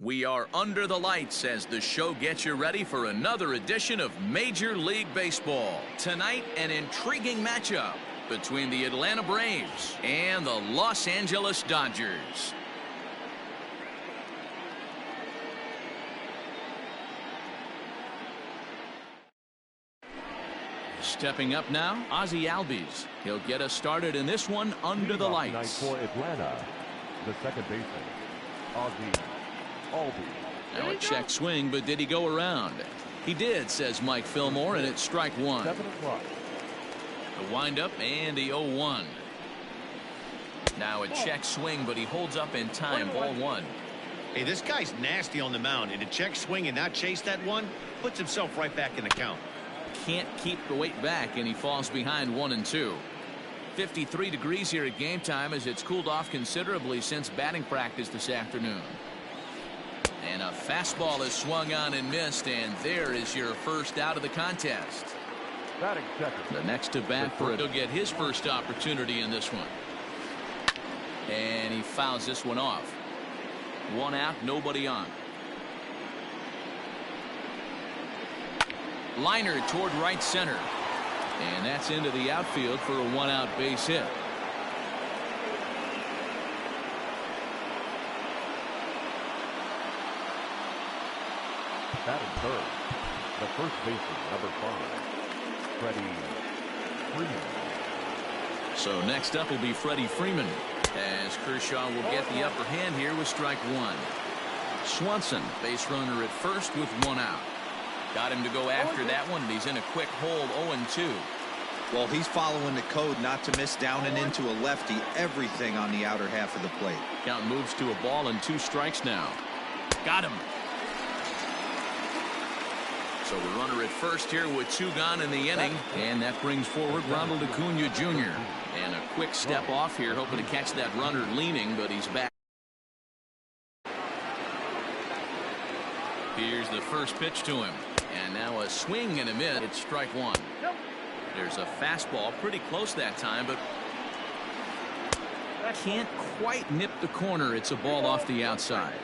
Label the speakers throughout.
Speaker 1: We are under the lights as the show gets you ready for another edition of Major League Baseball. Tonight, an intriguing matchup between the Atlanta Braves and the Los Angeles Dodgers. Stepping up now, Ozzie Albies. He'll get us started in this one under the lights.
Speaker 2: For Atlanta, the second baseman, Ozzie Albies.
Speaker 1: Now a check swing, but did he go around? He did, says Mike Fillmore, and it's strike one.
Speaker 2: 7 o'clock.
Speaker 1: The windup and the 0-1. Now a check swing, but he holds up in time. Ball one.
Speaker 3: Hey, this guy's nasty on the mound, and to check swing and not chase that one puts himself right back in the count.
Speaker 1: Can't keep the weight back, and he falls behind 1-2. 53 degrees here at game time as it's cooled off considerably since batting practice this afternoon. And a fastball is swung on and missed, and there is your first out of the contest.
Speaker 2: Batting second.
Speaker 1: The next to bat for it. He'll get his first opportunity in this one. And he fouls this one off. One out, nobody on. Liner toward right center. And that's into the outfield for a one-out base hit.
Speaker 2: Batting third, the first baseman, number 5, Freddie Freeman.
Speaker 1: So next up will be Freddie Freeman, as Kershaw will get the upper hand here with strike one. Swanson, base runner at first with one out. Got him to go after that one, and he's in a quick hold. 0-2.
Speaker 4: Well, he's following the code not to miss down and into a lefty. Everything on the outer half of the plate.
Speaker 1: Count moves to a ball and 2 strikes now. Got him. So the runner at first here with 2 gone in the inning, and that brings forward Ronald Acuna Jr. And a quick step off here, hoping to catch that runner leaning, but he's back. Here's the first pitch to him, and now a swing and a miss. It's strike one. There's a fastball pretty close that time, but can't quite nip the corner. It's a ball off the outside.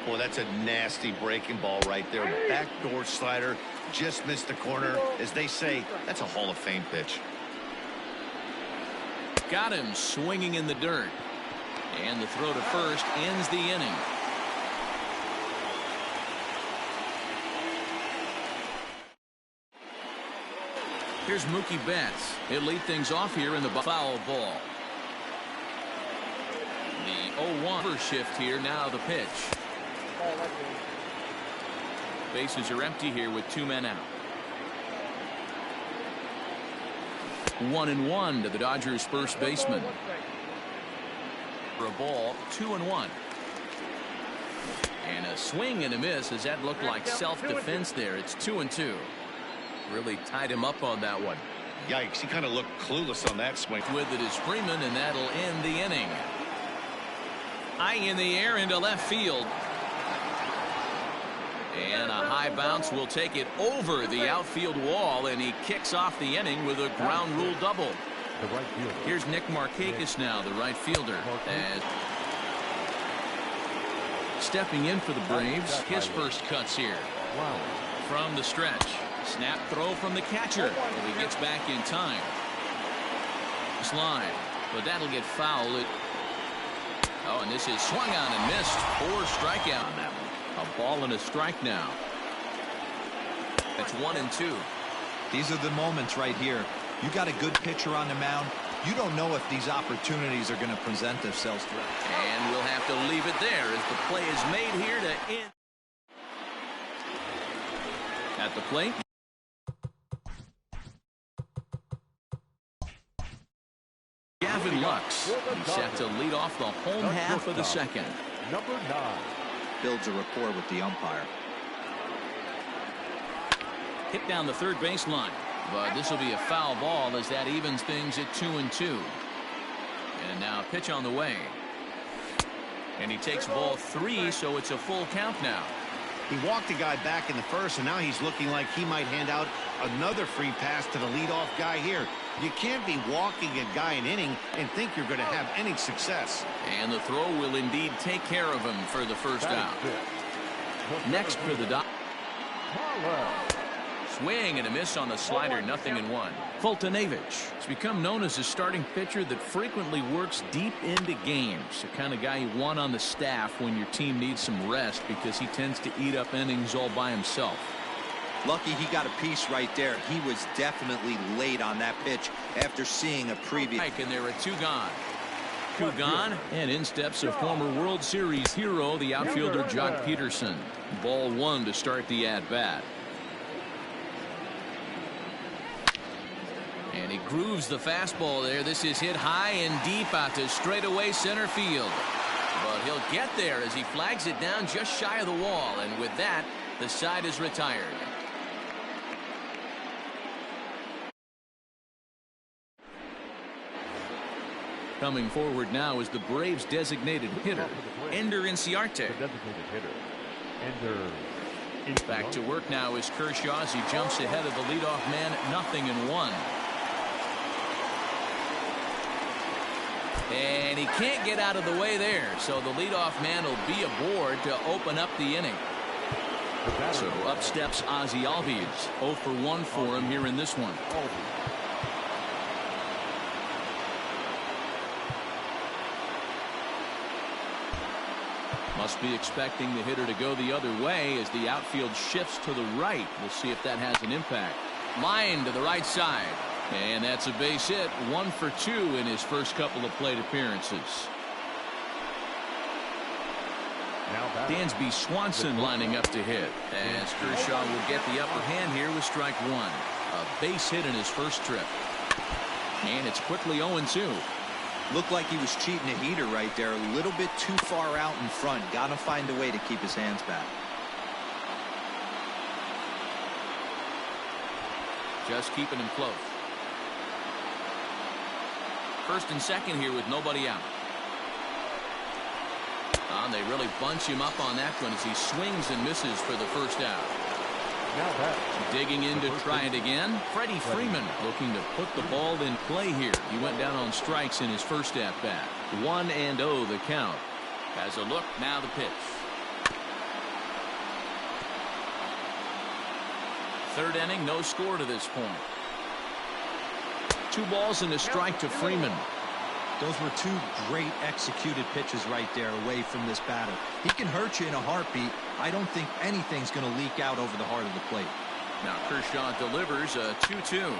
Speaker 3: Boy, that's a nasty breaking ball right there. Backdoor slider, just missed the corner. As they say, that's a Hall of Fame pitch.
Speaker 1: Got him swinging in the dirt. And the throw to first ends the inning. Here's Mookie Betts. He'll lead things off here in the foul ball. The 0-1 shift here. Now the pitch. Bases are empty here with 2 men out. 1-1 to the Dodgers first baseman. For a ball, 2-1. And a swing and a miss as that looked like self-defense there. It's 2-2. Really tied him up on that one.
Speaker 3: Yikes, he kind of looked clueless on that swing.
Speaker 1: With it is Freeman, and that'll end the inning. High in the air into left field. And a high bounce will take it over the outfield wall, and he kicks off the inning with a ground rule double.
Speaker 2: The right fielder.
Speaker 1: Here's Nick Markakis now, the right fielder. As stepping in for the Braves, his first cuts here.
Speaker 2: Wow.
Speaker 1: From the stretch. Snap throw from the catcher, and he gets back in time. Slide, but that'll get fouled. Oh, and this is swung on and missed. 4 strikeout on that one. A ball and a strike now. It's 1-2.
Speaker 4: These are the moments right here. You got a good pitcher on the mound. You don't know if these opportunities are going to present themselves to him.
Speaker 1: And we'll have to leave it there as the play is made here to end. At the plate. Gavin Lux. He's set to lead off the home half of the second.
Speaker 2: Number 9.
Speaker 4: Builds a rapport with the umpire.
Speaker 1: Hit down the third baseline, but this will be a foul ball as that evens things at 2-2. And now a pitch on the way. And he takes ball 3, so it's a full count now.
Speaker 3: He walked the guy back in the first, and now he's looking like he might hand out another free pass to the leadoff guy here. You can't be walking a guy an inning and think you're going to have any success.
Speaker 1: And the throw will indeed take care of him for the first out. Next for the Dodgers. Swing and a miss on the slider, 0-1. Foltynewicz has become known as a starting pitcher that frequently works deep into games. The kind of guy you want on the staff when your team needs some rest because he tends to eat up innings all by himself.
Speaker 4: Lucky he got a piece right there. He was definitely late on that pitch after seeing a previous.
Speaker 1: And there are 2 gone. 2 gone, and in steps a former World Series hero, the outfielder Jock Peterson. Ball 1 to start the at-bat. And he grooves the fastball there. This is hit high and deep out to straightaway center field. But he'll get there as he flags it down just shy of the wall. And with that, the side is retired. Coming forward now is the Braves' designated hitter, Ender Inciarte.
Speaker 2: The designated hitter, Ender.
Speaker 1: Back to work now is Kershaw as he jumps ahead of the leadoff man, 0-1. And he can't get out of the way there, so the leadoff man will be aboard to open up the inning. So up steps Ozzie Albies. 0 for 1 for him here in this one. Must be expecting the hitter to go the other way as the outfield shifts to the right. We'll see if that has an impact. Line to the right side. And that's a base hit. 1 for 2 in his first couple of plate appearances. Dansby Swanson lining up to hit as Kershaw will get the upper hand here with strike 1. A base hit in his first trip. And it's quickly 0-2.
Speaker 4: Looked like he was cheating a heater right there. A little bit too far out in front. Got to find a way to keep his hands back.
Speaker 1: Just keeping him close. First and second here with nobody out. And they really bunch him up on that one as he swings and misses for the first out. Digging in to try it again. Freddie Freeman looking to put the ball in play here. He went down on strikes in his first at bat. 1-0 the count. Has a look, now the pitch. Third inning, no score to this point. 2 balls and a strike to Freeman.
Speaker 4: Those were 2 great executed pitches right there away from this batter. He can hurt you in a heartbeat. I don't think anything's going to leak out over the heart of the plate.
Speaker 1: Now Kershaw delivers a 2-2.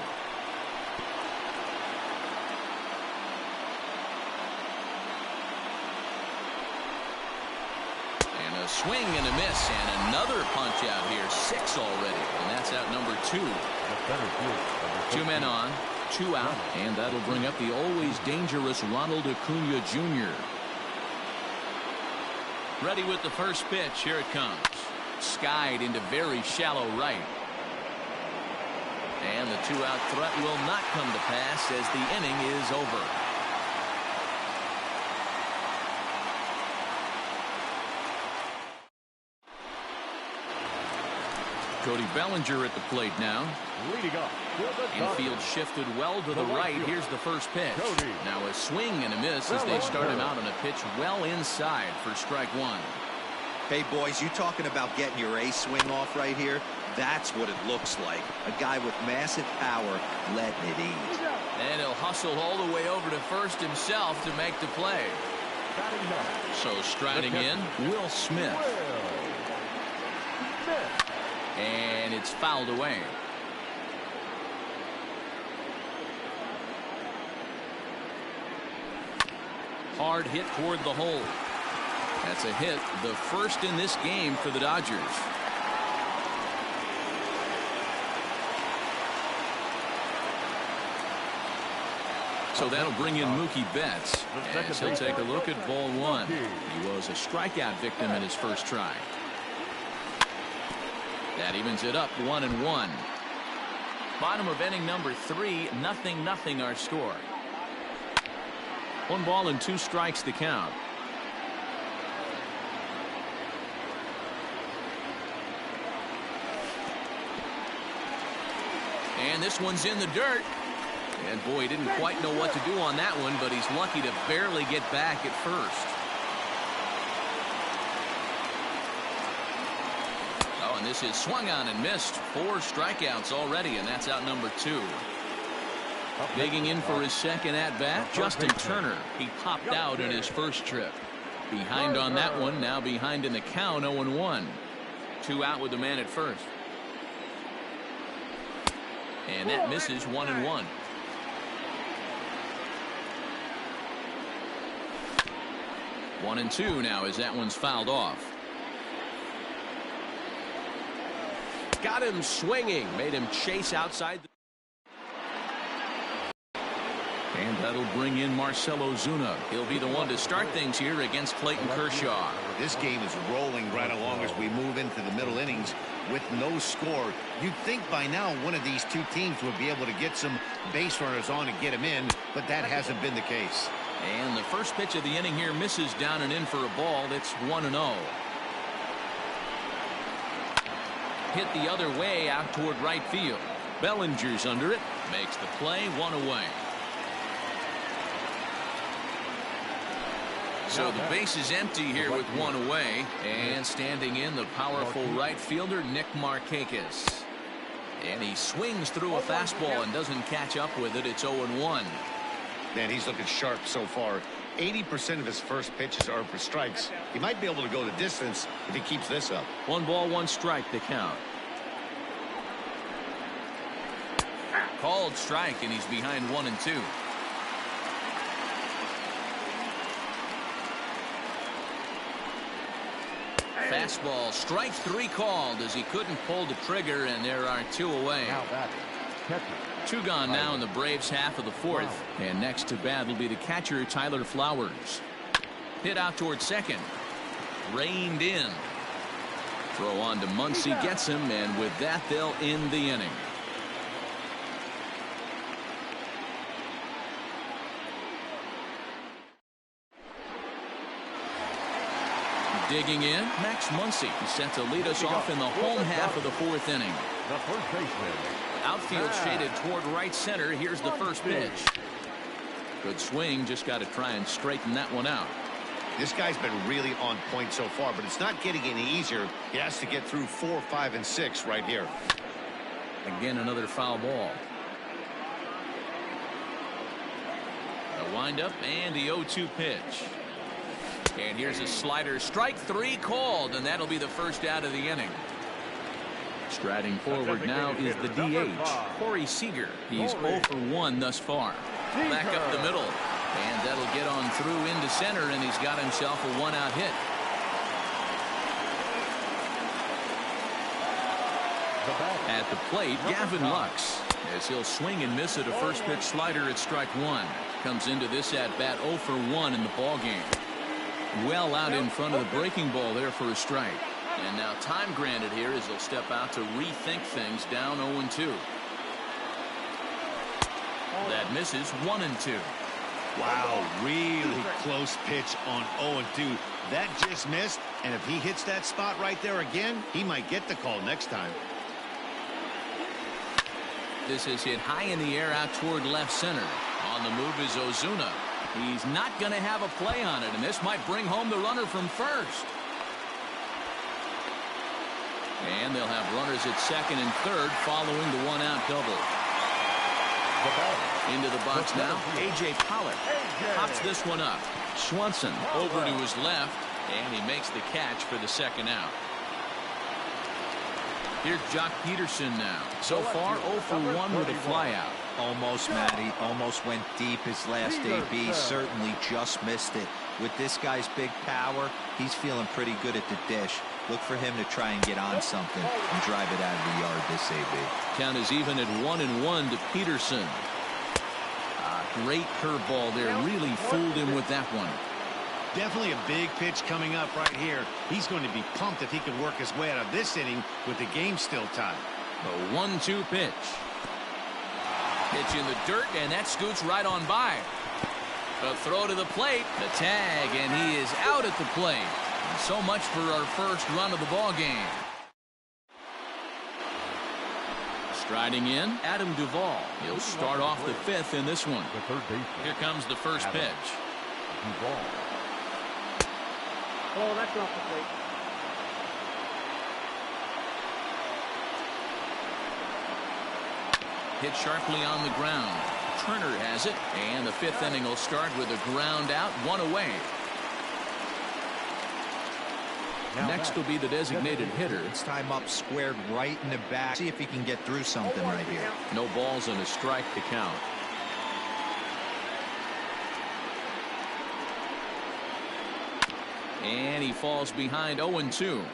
Speaker 1: And a swing and a miss and another punch out here. 6 already, and that's out number 2. 2 men on. 2 out, and that'll bring up the always dangerous Ronald Acuna Jr. Ready with the first pitch. Here it comes. Skied into very shallow right. And the 2-out threat will not come to pass as the inning is over. Cody Bellinger at the plate now.
Speaker 2: Leading up.
Speaker 1: Infield shifted well to the right. Here's the first pitch. Now a swing and a miss as they start him out on a pitch well inside for strike 1.
Speaker 4: Hey, boys, you talking about getting your A swing off right here? That's what it looks like. A guy with massive power letting it eat.
Speaker 1: And he'll hustle all the way over to first himself to make the play. So striding in, Will Smith. And it's fouled away. Hard hit toward the hole. That's a hit, the first in this game for the Dodgers. So that'll bring in Mookie Betts as he'll take a look at ball 1. He was a strikeout victim in his first try. That evens it up 1-1. Bottom of inning number 3, 0-0 our score. 1 ball and 2 strikes to count. And this one's in the dirt. And boy, he didn't quite know what to do on that one, but he's lucky to barely get back at first. Oh, and this is swung on and missed. 4 strikeouts already, and that's out number 2. Digging in for his second at-bat, Justin Turner. He popped out in his first trip. Behind on that one, now behind in the count, 0-1. 2 out with the man at first. And that misses, 1-1. One and two now as that one's fouled off.
Speaker 5: Got him swinging, made him chase outside.
Speaker 1: And that'll bring in Marcell Ozuna. He'll be the one to start things here against Clayton Kershaw.
Speaker 3: This game is rolling right along as we move into the middle innings with no score. You'd think by now one of these two teams would be able to get some base runners on and get them in, but that hasn't been the case.
Speaker 1: And the first pitch of the inning here misses down and in for a ball. That's 1-0. Hit the other way out toward right field. Bellinger's under it. Makes the play, 1 away. So the base is empty here with 1 away. And standing in, the powerful right fielder, Nick Markakis. And he swings through a fastball and doesn't catch up with it. It's 0-1.
Speaker 3: Man, he's looking sharp so far. 80% of his first pitches are for strikes. He might be able to go the distance if he keeps this up.
Speaker 1: 1 ball, 1 strike to count. Called strike, and he's behind 1-2. Fastball, strike 3 called as he couldn't pull the trigger, and there are 2 away.
Speaker 2: Now batting, catcher.
Speaker 1: 2 gone now in the Braves half of the 4th. And next to bat will be the catcher, Tyler Flowers. Hit out toward second. Reined in. Throw on to Muncy, gets him, and with that they'll end the inning. Digging in, Max Muncy set to lead us off in the home half of the 4th inning.
Speaker 2: The first baseman.
Speaker 1: Outfield shaded toward right center. Here's the first pitch. Good swing, just got to try and straighten that one out.
Speaker 3: This guy's been really on point so far, but it's not getting any easier. He has to get through 4, 5, and 6 right here.
Speaker 1: Again, another foul ball. A windup and the 0-2 pitch. And here's a slider. Strike 3 called, and that'll be the first out of the inning. Striding forward now is the DH, Corey Seager. He's 0 for 1 thus far. Back up the middle, and that'll get on through into center, and he's got himself a 1-out hit. At the plate, Gavin Lux, as he'll swing and miss at a first pitch slider at strike 1. Comes into this at bat 0 for 1 in the ball game. Well out in front of the breaking ball there for a strike. And now time granted here as he'll step out to rethink things, down 0-2. That misses, 1-2.
Speaker 3: Wow, really close pitch on 0-2. That just missed, and if he hits that spot right there again, he might get the call next time.
Speaker 1: This is hit high in the air out toward left center. On the move is Ozuna. He's not going to have a play on it, and this might bring home the runner from first. And they'll have runners at second and third following the 1-out double. Into the box now, A.J. Pollock pops this one up. Swanson over to his left, and he makes the catch for the second out. Here's Jock Peterson now. So far, 0 for 1 with a flyout.
Speaker 4: Almost, Matty. Almost went deep his last AB. Certainly just missed it. With this guy's big power, he's feeling pretty good at the dish. Look for him to try and get on something and drive it out of the yard this AB.
Speaker 1: Count is even at 1-1 to Peterson. Great curveball there. Really fooled him with that one.
Speaker 3: Definitely a big pitch coming up right here. He's going to be pumped if he can work his way out of this inning with the game still tied.
Speaker 1: The 1-2 pitch. Pitch in the dirt, and that scoots right on by. A throw to the plate, the tag, and he is out at the plate. And so much for our first run of the ball game. Striding in, Adam Duvall. He'll start off the fifth in this one.
Speaker 2: The third baseman.
Speaker 1: Here comes the first
Speaker 2: Adam
Speaker 1: pitch.
Speaker 2: Duvall.
Speaker 6: Oh, that's not the plate.
Speaker 1: Hit sharply on the ground. Turner has it, and the fifth inning will start with a ground out, one away. Next will be the designated hitter.
Speaker 4: It's time up squared right in the back. See if he can get through something right here.
Speaker 5: No balls and a strike to count.
Speaker 1: And he falls behind 0-2.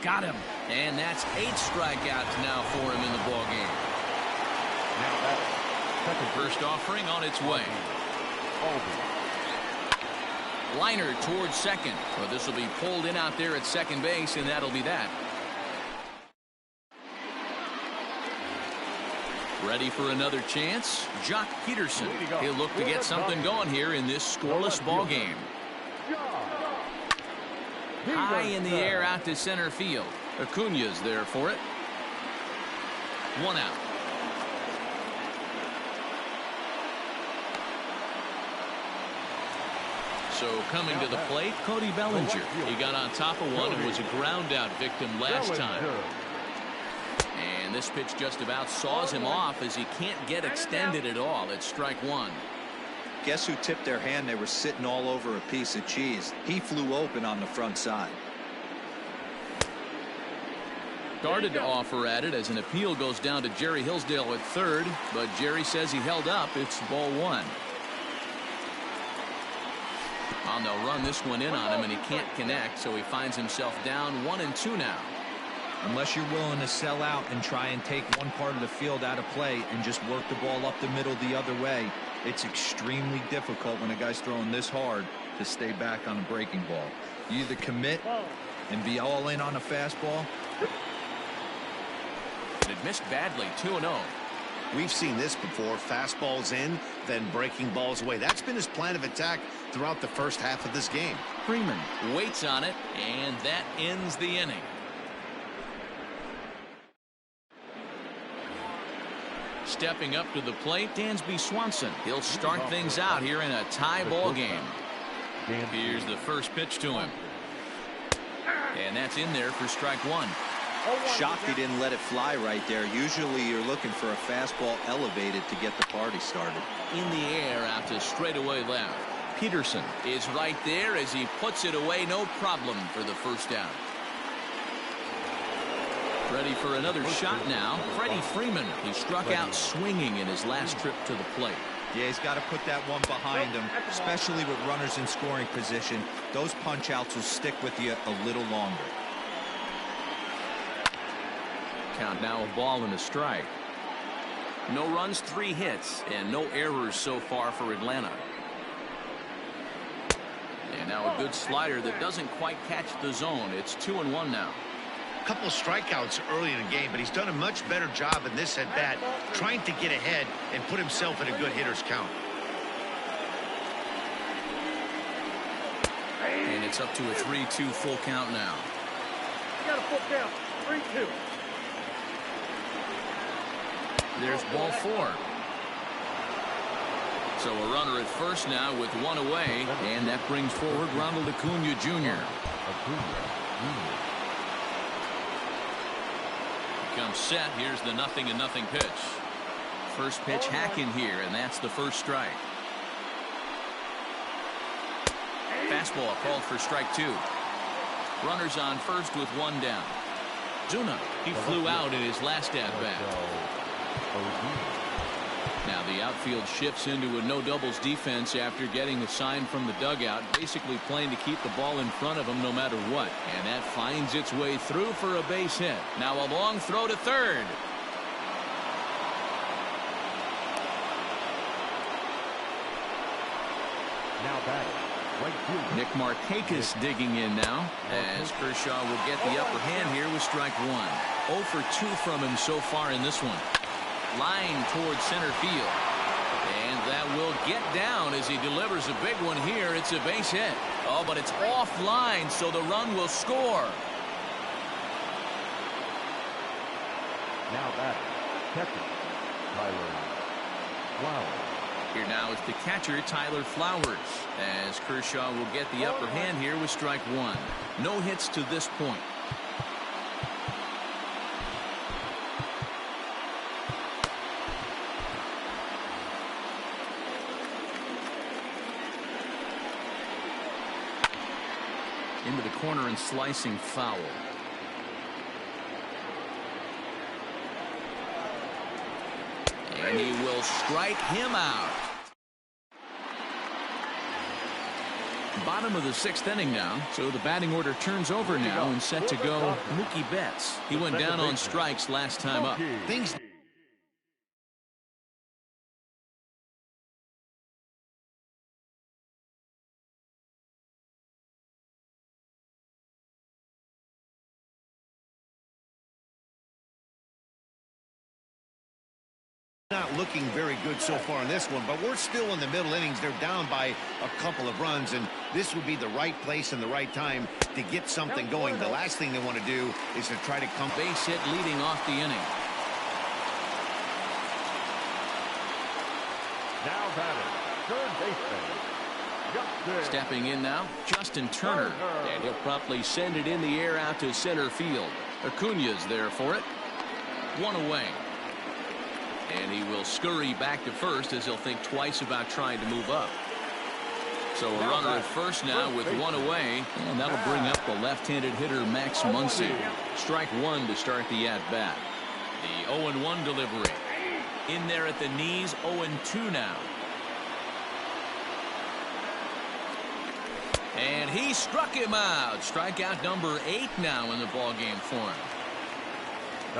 Speaker 1: Got him. And that's 8 strikeouts now for him in the ballgame.
Speaker 2: Now that second
Speaker 1: First offering on its way.
Speaker 2: Alby.
Speaker 1: Liner towards second. Well, this will be pulled in out there at second base, and that'll be that. Ready for another chance? Jock Peterson. He'll look to get something going here in this scoreless ball game. High in the air out to center field. Acuna's there for it. 1 out. So coming to the plate, Cody Bellinger. He got on top of one and was a ground out victim last time. And this pitch just about saws him off as he can't get extended at all. It's strike one.
Speaker 4: Guess who tipped their hand? They were sitting all over a piece of cheese. He flew open on the front side.
Speaker 1: Started to offer at it as an appeal goes down to Jerry Hillsdale at third, but Jerry says he held up. It's ball one. And they'll run this one in on him, and he can't connect, so he finds himself down 1-2 now.
Speaker 4: Unless you're willing to sell out and try and take one part of the field out of play and just work the ball up the middle the other way, it's extremely difficult when a guy's throwing this hard to stay back on a breaking ball. You either commit and be all in on a fastball.
Speaker 1: It missed badly, 2-0.
Speaker 3: We've seen this before. Fastballs in, then breaking balls away. That's been his plan of attack throughout the first half of this game.
Speaker 1: Freeman waits on it, and that ends the inning. Stepping up to the plate, Dansby Swanson. He'll start things out here in a tie ball game. Here's the first pitch to him. And that's in there for strike one.
Speaker 4: Shocked he didn't let it fly right there. Usually you're looking for a fastball elevated to get the party started.
Speaker 1: In the air out to straightaway left. Peterson is right there as he puts it away. No problem for the first down. Ready for another shot now. Freddie Freeman. He struck out swinging in his last trip to the plate.
Speaker 4: Yeah, he's got to put that one behind him, especially with runners in scoring position. Those punch outs will stick with you a little longer.
Speaker 1: Count now, a ball and a strike. No runs, 3 hits, and no errors so far for Atlanta. And now a good slider that doesn't quite catch the zone. It's 2-1 now.
Speaker 3: A couple of strikeouts early in the game, but he's done a much better job in this at bat, trying to get ahead and put himself in a good hitter's count.
Speaker 1: And it's up to a 3-2 full count now.
Speaker 6: You got a full count. 3-2.
Speaker 1: There's ball 4. So a runner at first now with 1 away, and that brings forward Ronald Acuna Jr. Comes set. Here's the 0-0 pitch. First pitch hack in here, and that's the first strike. Fastball called for strike 2. Runners on first with 1 down. Zuna, he flew out in his last at bat. Now the outfield shifts into a no doubles defense after getting the sign from the dugout, basically playing to keep the ball in front of him no matter what, and that finds its way through for a base hit. Now a long throw to third.
Speaker 2: Now batting, right fielder.
Speaker 1: Nick Markakis digging in now as Kershaw will get the upper hand here with strike 1. 0 for 2 from him so far in this one. Line towards center field. And that will get down as he delivers a big one here. It's a base hit. Oh, but it's offline, so the run will score.
Speaker 2: Now batting, catcher, Tyler Flowers.
Speaker 1: Here now is the catcher, Tyler Flowers, as Kershaw will get the upper hand here with strike one. No hits to this point. Into the corner and slicing foul. And he will strike him out. Bottom of the 6th inning now, so the batting order turns over now and set to go Mookie Betts. He went down on strikes last time up.
Speaker 3: Things not looking very good so far in this one, but we're still in the middle innings. They're down by a couple of runs, and this would be the right place and the right time to get something going. The last thing they want to do is to try to come
Speaker 1: base hit leading off the inning.
Speaker 2: Now batting, third baseman, Justin.
Speaker 1: Stepping in now, Justin Turner.
Speaker 5: And he'll promptly send it in the air out to center field. Acuña's there for it.
Speaker 1: One away. And he will scurry back to first as he'll think twice about trying to move up. So a runner at first now with one away, and that'll bring up the left-handed hitter Max Muncy. Strike one to start the at-bat. The 0-1 delivery. In there at the knees, 0-2 now. And he struck him out. Strikeout number 8 now in the ballgame for him.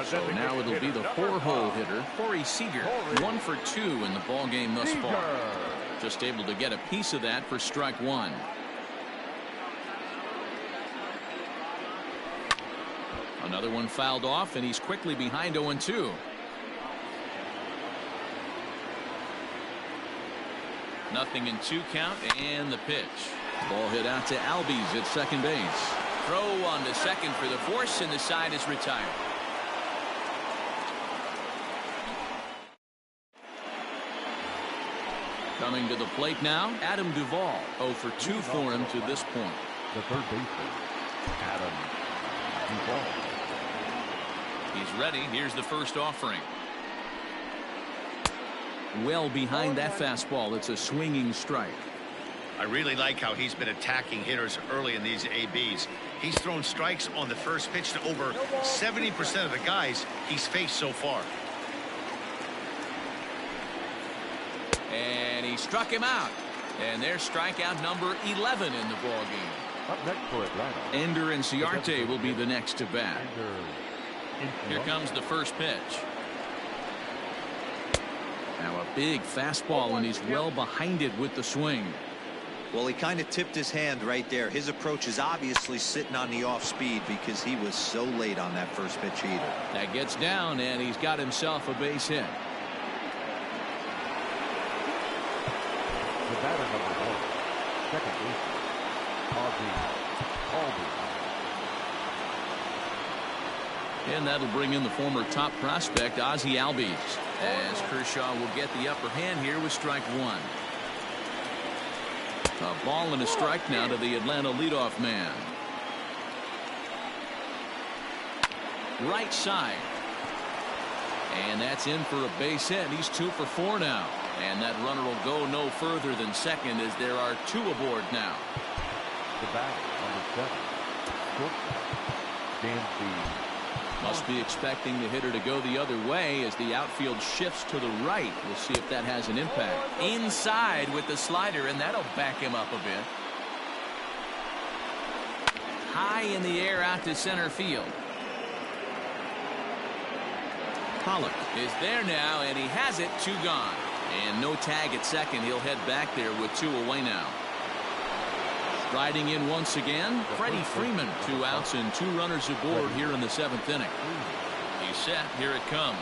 Speaker 1: So now it'll be the 4-hole hitter, Corey Seager. 1 for 2 in the ballgame thus far. Just able to get a piece of that for strike one. Another one fouled off, and he's quickly behind 0-2. Nothing in 2 count, and the pitch. Ball hit out to Albies at second base. Throw on to second for the force, and the side is retired. Coming to the plate now, Adam Duvall. 0 for 2 for him to this point.
Speaker 2: The third baseman, Adam Duvall.
Speaker 1: He's ready. Here's the first offering. Well behind that fastball. It's a swinging strike.
Speaker 3: I really like how he's been attacking hitters early in these ABs. He's thrown strikes on the first pitch to over 70% of the guys he's faced so far.
Speaker 1: And he struck him out. And there's strikeout number 11 in the ballgame.
Speaker 2: Up next for Atlanta,
Speaker 1: Ender Inciarte will be the next to bat. Here comes the first pitch. Now a big fastball, and he's well behind it with the swing.
Speaker 4: Well, he kind of tipped his hand right there. His approach is obviously sitting on the off speed because he was so late on that first pitch either. That
Speaker 1: gets down, and he's got himself a base hit.
Speaker 2: The batter number 1, second baseman, Ozzie Albies.
Speaker 1: And that'll bring in the former top prospect, Ozzie Albies, as Kershaw will get the upper hand here with strike one. A ball and a strike now to the Atlanta leadoff man. Right side. And that's in for a base hit. He's 2 for 4 now. And that runner will go no further than second as there are 2 aboard now.
Speaker 2: The batter, number 7, shortstop, Dansby.
Speaker 1: Must be expecting the hitter to go the other way as the outfield shifts to the right. We'll see if that has an impact. Inside with the slider, and that'll back him up a bit. High in the air out to center field. Pollock is there now, and he has it. 2 gone. And no tag at second. He'll head back there with 2 away now. Riding in once again, Freddie Freeman. 2 outs and 2 runners aboard here in the 7th inning. He's set. Here it comes.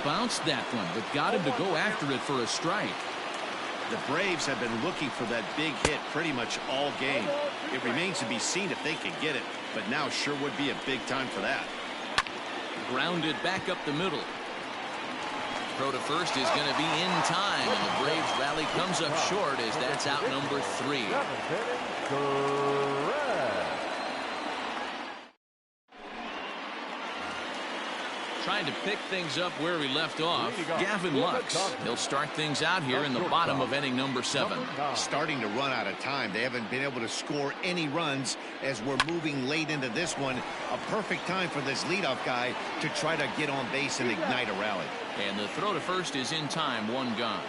Speaker 1: bounced that one, but got him to go after it for a strike.
Speaker 3: The Braves have been looking for that big hit pretty much all game. It remains to be seen if they can get it, but now sure would be a big time for that.
Speaker 1: Grounded back up the middle. Throw to first is going to be in time, and the Braves rally comes up short as that's out number 3. Trying to pick things up where we left off, Gavin Lux. He'll start things out here in the bottom of inning number 7.
Speaker 3: Starting to run out of time. They haven't been able to score any runs as we're moving late into this one. A perfect time for this leadoff guy to try to get on base and ignite a rally.
Speaker 1: And the throw to first is in time, 1 gone.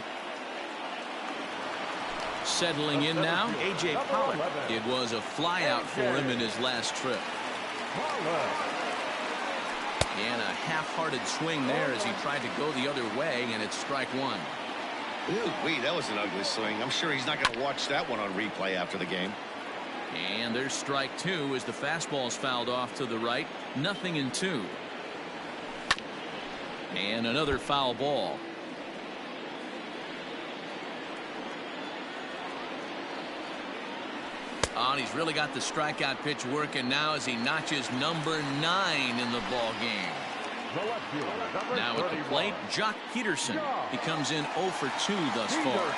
Speaker 1: Settling in now, A.J. Pollock. It was a fly out for him in his last trip. And a half-hearted swing there as he tried to go the other way, and it's strike 1.
Speaker 3: Ooh-wee, that was an ugly swing. I'm sure he's not going to watch that one on replay after the game.
Speaker 1: And there's strike 2 as the fastball's fouled off to the right. 0-2. And another foul ball. Oh, and he's really got the strikeout pitch working now as he notches number 9 in the ball game. Now at the plate, Jock Peterson. He comes in 0 for 2 thus far.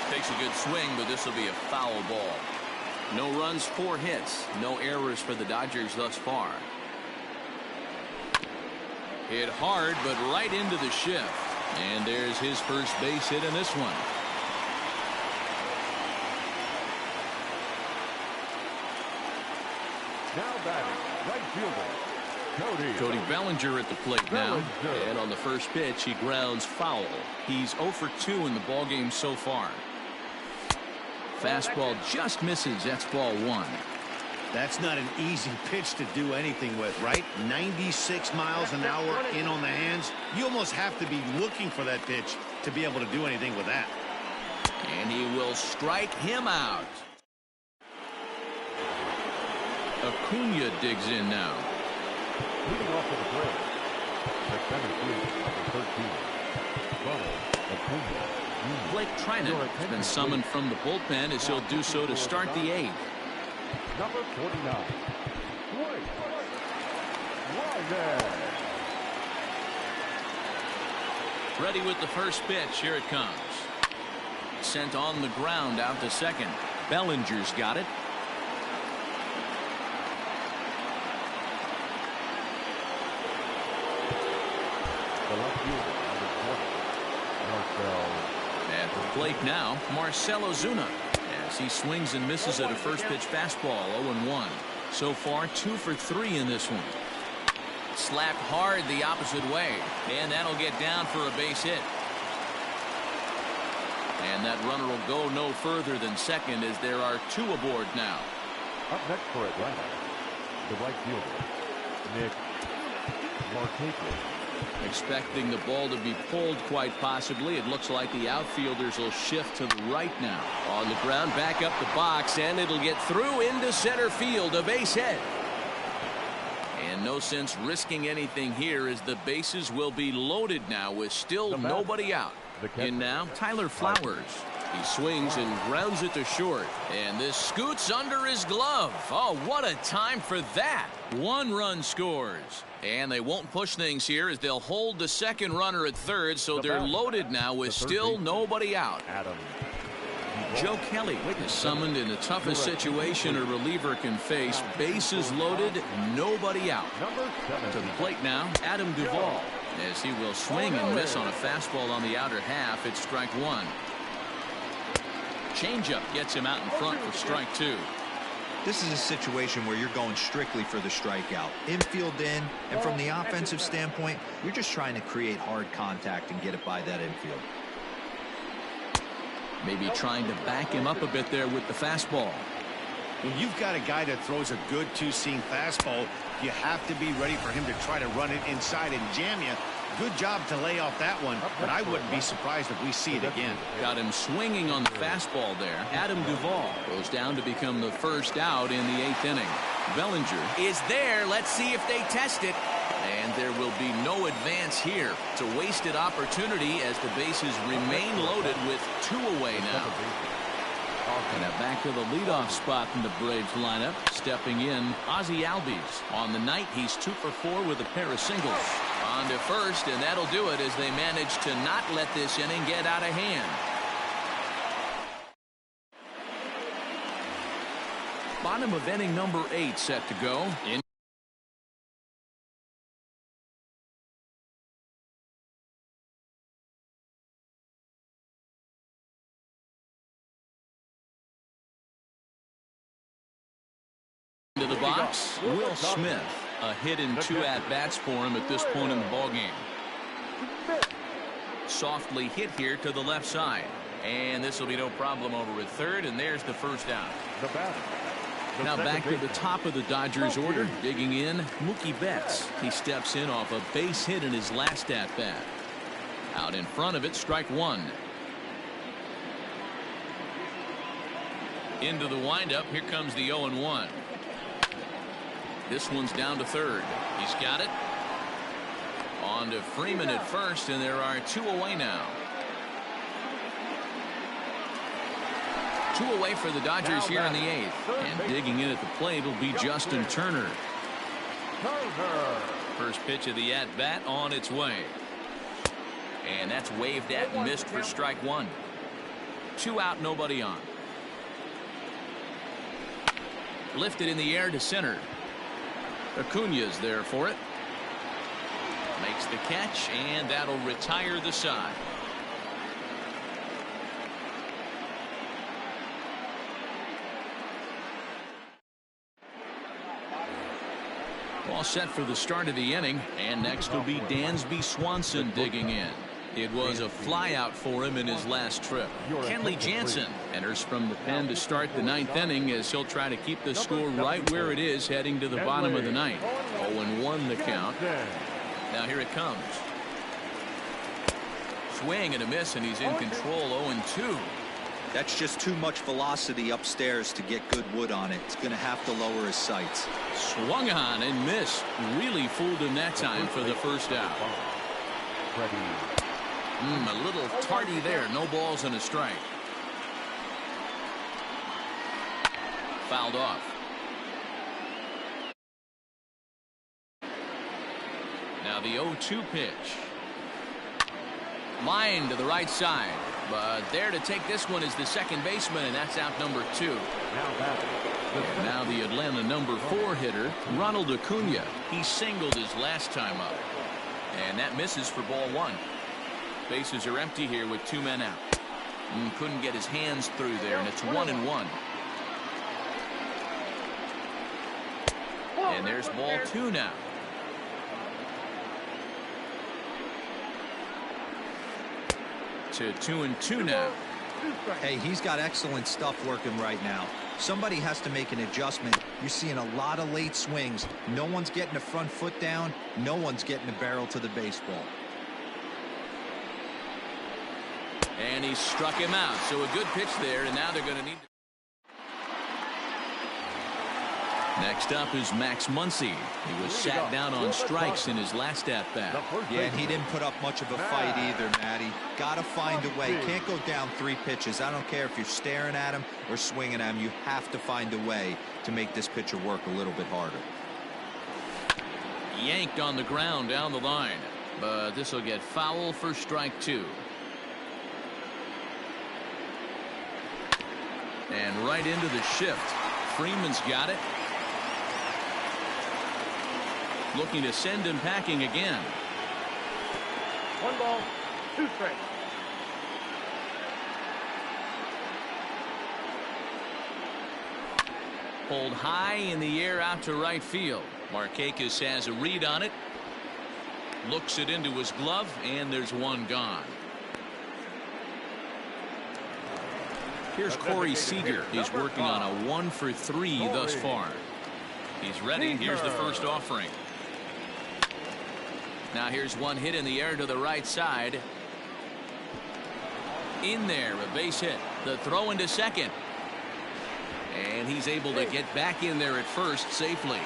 Speaker 1: Takes a good swing, but this will be a foul ball. No runs, 4 hits. No errors for the Dodgers thus far. Hit hard, but right into the shift. And there's his first base hit in this one.
Speaker 2: Now batting, right fielder,
Speaker 1: Cody Bellinger at the plate now. And on the first pitch, he grounds foul. He's 0 for 2 in the ballgame so far. Fastball just misses. That's ball 1.
Speaker 3: That's not an easy pitch to do anything with, right? 96 miles an hour in on the hands. You almost have to be looking for that pitch to be able to do anything with that.
Speaker 1: And he will strike him out. Acuna digs in now.
Speaker 2: leading off to the plate, the center field, number 13, Ronald Acuna.
Speaker 1: Blake Trinan has been summoned from the bullpen as he'll do so to start the 8th.
Speaker 2: Number 49, Blake Trinan.
Speaker 1: Ready with the first pitch. Here it comes. Sent on the ground out to second. Bellinger's got it.
Speaker 2: The left fielder, number 20, Marcell.
Speaker 1: At the plate now, Marcell Ozuna. As he swings and misses at a first pitch fastball, 0-1. So far, 2 for 3 in this one. Slapped hard the opposite way, and that'll get down for a base hit. And that runner will go no further than second as there are 2 aboard now.
Speaker 2: Up next for Atlanta, the right fielder, Nick Markakis.
Speaker 1: Expecting the ball to be pulled quite possibly. It looks like the outfielders will shift to the right now. On the ground, back up the box, and it'll get through into center field. A base hit. And no sense risking anything here as the bases will be loaded now with still nobody out. In now, Tyler Flowers. He swings and grounds it to short. And this scoots under his glove. Oh, what a time for that. 1 run scores. And they won't push things here as they'll hold the second runner at third, so they're loaded now with still nobody out. Joe Kelly is summoned in the toughest situation a reliever can face. Bases loaded, nobody out. To the plate now, Adam Duvall. As he will swing and miss on a fastball on the outer half, it's strike 1. Changeup gets him out in front for strike 2.
Speaker 4: This is a situation where you're going strictly for the strikeout. Infield in, and from the offensive standpoint, you're just trying to create hard contact and get it by that infield.
Speaker 1: Maybe trying to back him up a bit there with the fastball.
Speaker 3: When you've got a guy that throws a good 2-seam fastball, you have to be ready for him to try to run it inside and jam you. Good job to lay off that one, but I wouldn't be surprised if we see it again.
Speaker 1: Got him swinging on the fastball there. Adam Duvall goes down to become the first out in the 8th inning. Bellinger is there. Let's see if they test it. And there will be no advance here. It's a wasted opportunity as the bases remain loaded with 2 away now. And now back to the leadoff spot in the Braves lineup. Stepping in, Ozzie Albies. On the night, he's 2 for 4 with a pair of singles. On to first, and that'll do it as they manage to not let this inning get out of hand. Bottom of inning number 8 set to go. To the box, Will Smith. A hit and 2 at-bats for him at this point in the ballgame. Softly hit here to the left side. And this will be no problem over at third, and there's the first out. Now back to the top of the Dodgers order. Digging in, Mookie Betts. He steps in off a base hit in his last at-bat. Out in front of it, strike 1. Into the windup, here comes the 0-1. This one's down to third. He's got it. On to Freeman at first, and there are 2 away now. 2 away for the Dodgers here in the 8th. And digging in at the plate will be Justin Turner. First pitch of the at-bat on its way. And that's waved at and missed for strike 1. 2 out, nobody on. Lifted in the air to center. Acuna's there for it. Makes the catch, and that'll retire the side. All set for the start of the inning, and next will be Dansby Swanson digging in. It was a flyout for him in his last trip. Kenley Jansen enters from the pen to start the 9th inning as he'll try to keep the score right where it is heading to the bottom of the 9th. 0-1 the count. Now here it comes. Swing and a miss, and he's in control. 0-2.
Speaker 4: That's just too much velocity upstairs to get good wood on it. It's going to have to lower his sights.
Speaker 1: Swung on and missed. Really fooled him that time for the first out. A little tardy there. No balls and a strike. Fouled off. Now the 0-2 pitch. Line to the right side. But there to take this one is the second baseman, and that's out number 2. And now the Atlanta number 4 hitter, Ronald Acuna. He singled his last time up. And that misses for ball 1. Bases are empty here with 2 men out. Couldn't get his hands through there, and it's 1-1. And there's ball 2 now. To 2-2 now.
Speaker 4: Hey, he's got excellent stuff working right now. Somebody has to make an adjustment. You're seeing a lot of late swings. No one's getting the front foot down. No one's getting the barrel to the baseball.
Speaker 1: And he struck him out. So a good pitch there, and now they're going to need. Next up is Max Muncy. He was sat down on strikes in his last at-bat.
Speaker 4: Yeah, and he didn't put up much of a fight either, Matty. Got to find a way. Can't go down 3 pitches. I don't care if you're staring at him or swinging at him. You have to find a way to make this pitcher work a little bit harder.
Speaker 1: Yanked on the ground down the line. But this will get foul for strike 2. And right into the shift. Freeman's got it. Looking to send him packing again.
Speaker 6: 1 ball, 2 strikes.
Speaker 1: Pulled high in the air out to right field. Markakis has a read on it. Looks it into his glove, and there's 1 gone. Here's Corey Seager. He's working on a 1 for 3 thus far. He's ready. Here's the first offering. Now here's 1 hit in the air to the right side. In there, a base hit. The throw into second. And he's able to get back in there at first safely.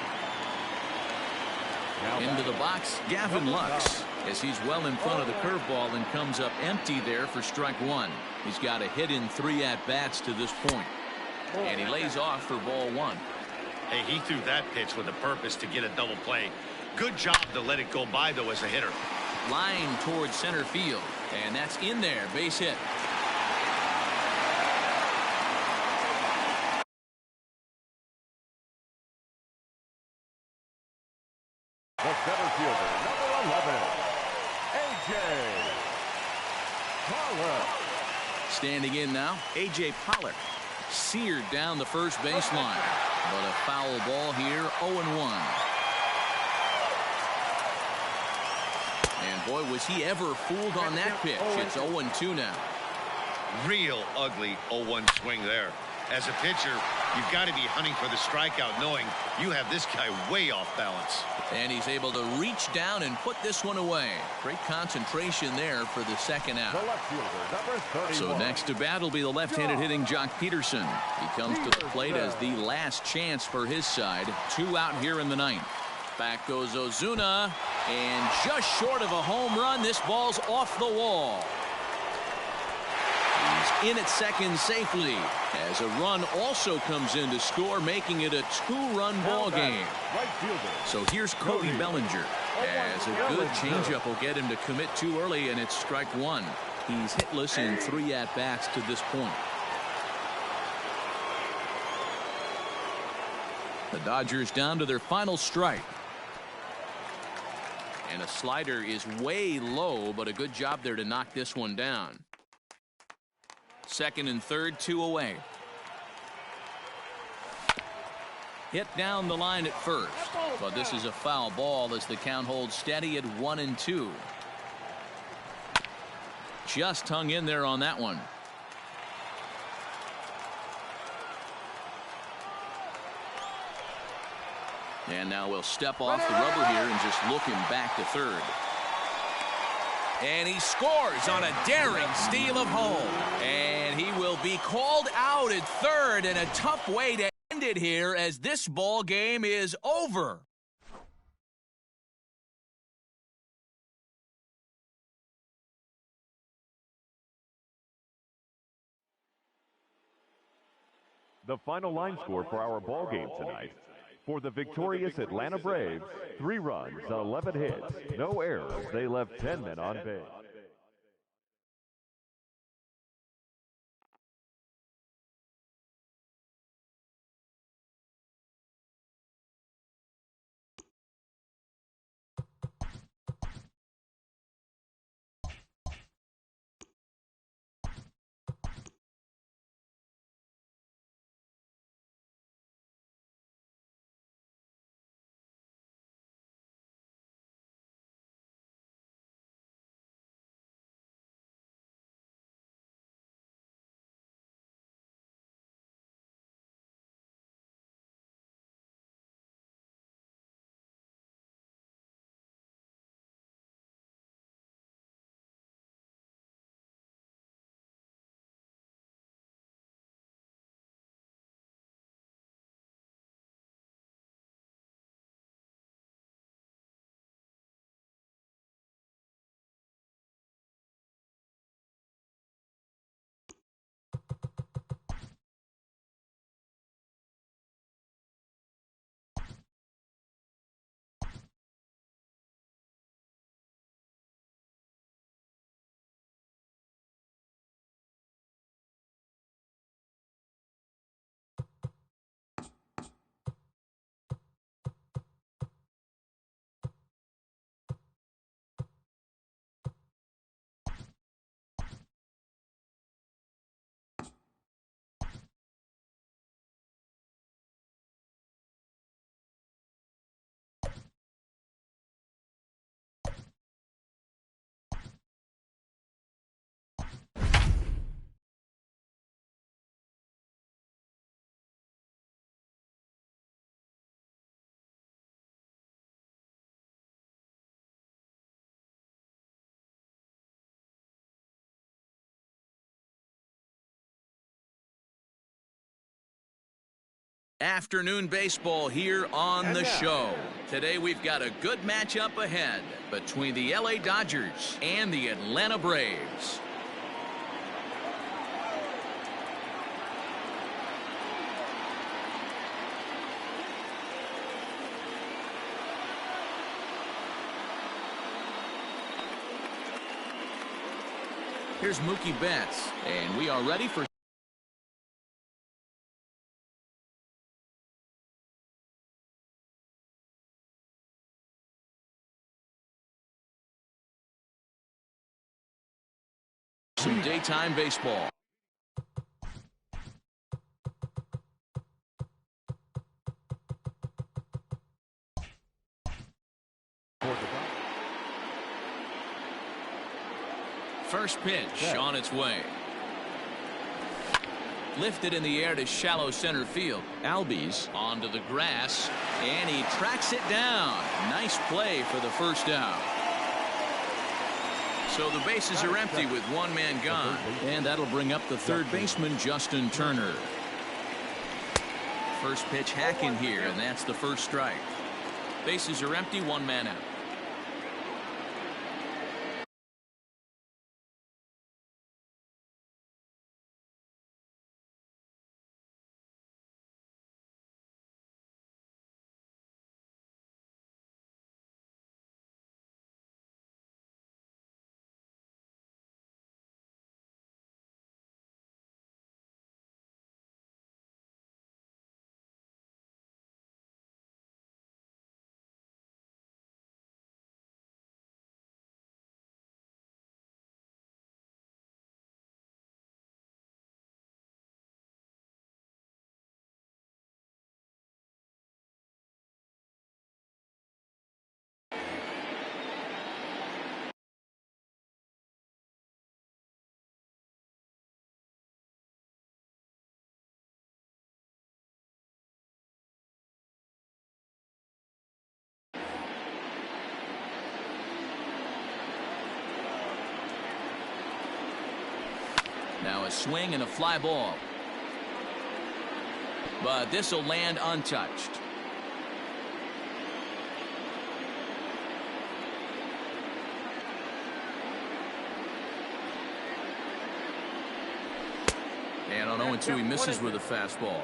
Speaker 1: Into the box, Gavin Lux, as he's well in front of the curveball and comes up empty there for strike one. He's got a hit in 3 at-bats to this point. And he lays off for ball 1.
Speaker 3: Hey, he threw that pitch with a purpose to get a double play. Good job to let it go by, though, as a hitter.
Speaker 1: Line towards center field, and that's in there, base hit.
Speaker 2: The center fielder, number 11, A.J. Pollock.
Speaker 1: Standing in now, A.J. Pollock. Seared down the first baseline. But a foul ball here, 0-1. And boy, was he ever fooled on that pitch. It's 0-2 now.
Speaker 3: Real ugly 0-1 swing there. As a pitcher, you've got to be hunting for the strikeout, knowing you have this guy way off balance.
Speaker 1: And he's able to reach down and put this one away. Great concentration there for the second out.
Speaker 2: The left fielder, number 31.
Speaker 1: So next to bat will be the left-handed hitting Jock Peterson. He comes to the plate as the last chance for his side. 2 out here in the 9th. Back goes Ozuna, and just short of a home run, this ball's off the wall. He's in at second safely as a run also comes in to score, making it a 2-run ball game.
Speaker 2: Right fielder.
Speaker 1: So here's Cody Bellinger, as a good changeup will get him to commit too early, and it's strike 1. He's hitless in 3 at-bats to this point. The Dodgers down to their final strike. And a slider is way low, but a good job there to knock this one down. Second and third, 2 away. Hit down the line at first, but this is a foul ball as the count holds steady at 1-2. Just hung in there on that one. And now we'll step off the rubber here and just look him back to third. And he scores on a daring steal of home. And he will be called out at third in a tough way to end it here, as this ball game is over.
Speaker 2: The final line score for our ball game tonight. For the victorious Atlanta Braves, 3 runs, 11 hits, no errors. They left 10 men on base.
Speaker 1: Afternoon baseball here on the show. Today we've got a good matchup ahead between the LA Dodgers and the Atlanta Braves. Here's Mookie Betts, and we are ready for some daytime baseball. First pitch on its way. Lifted in the air to shallow center field. Albies onto the grass, and he tracks it down. Nice play for the first out. So the bases are empty with one man gone, and that'll bring up the third baseman, Justin Turner. First pitch hacking here, and that's the first strike. Bases are empty, one man out. Now a swing and a fly ball. But this will land untouched. And on 0-2 he misses with a fastball.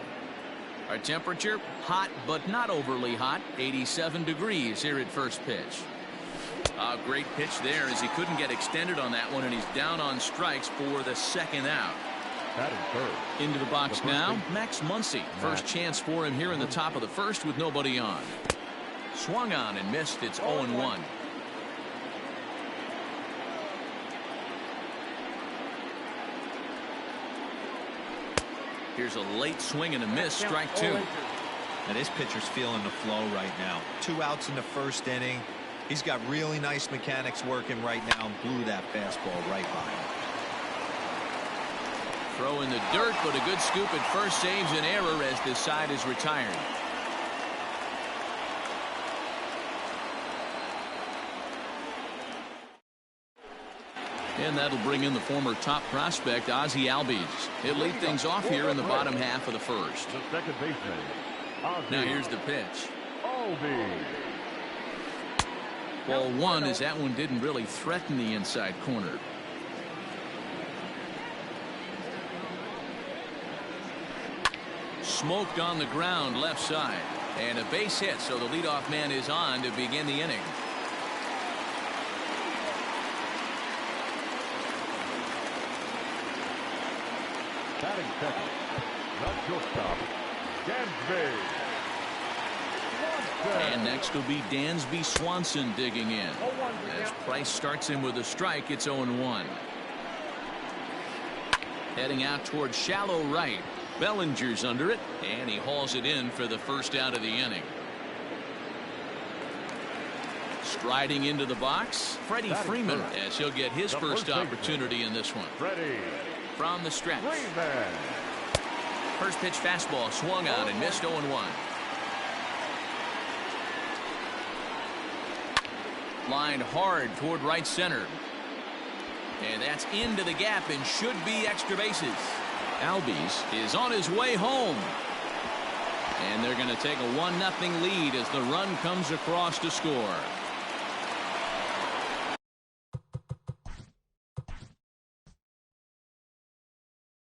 Speaker 1: Our temperature, hot but not overly hot. 87 degrees here at first pitch. A great pitch there as he couldn't get extended on that one, and he's down on strikes for the second out. Into the box now, Max Muncy. First chance for him here in the top of the first with nobody on. Swung on and missed. It's 0-1. Here's a late swing and a miss. Strike two.
Speaker 4: And this pitcher's feeling the flow right now. 2 outs in the first inning. He's got really nice mechanics working right now and blew that fastball right by him.
Speaker 1: Throw in the dirt, but a good scoop at first saves an error as this side is retired. And that'll bring in the former top prospect, Ozzie Albies. He'll lead things off here in the bottom half of the first.
Speaker 2: The second baseman, Ozzie.
Speaker 1: Now here's the pitch.
Speaker 2: Albies.
Speaker 1: Ball one, as that one didn't really threaten the inside corner. Smoked on the ground left side. And a base hit, so the leadoff man is on to begin the inning.
Speaker 2: Batting second, the shortstop, Dansby.
Speaker 1: And next will be Dansby Swanson digging in. As Price starts him with a strike, it's 0-1. Heading out towards shallow right. Bellinger's under it, and he hauls it in for the first out of the inning. Striding into the box, Freddie Freeman, as he'll get his first opportunity in this one. From the stretch. First pitch fastball swung on and missed. 0-1. Lined hard toward right center. And that's into the gap and should be extra bases. Albies is on his way home. And they're going to take a 1-0 lead as the run comes across to score.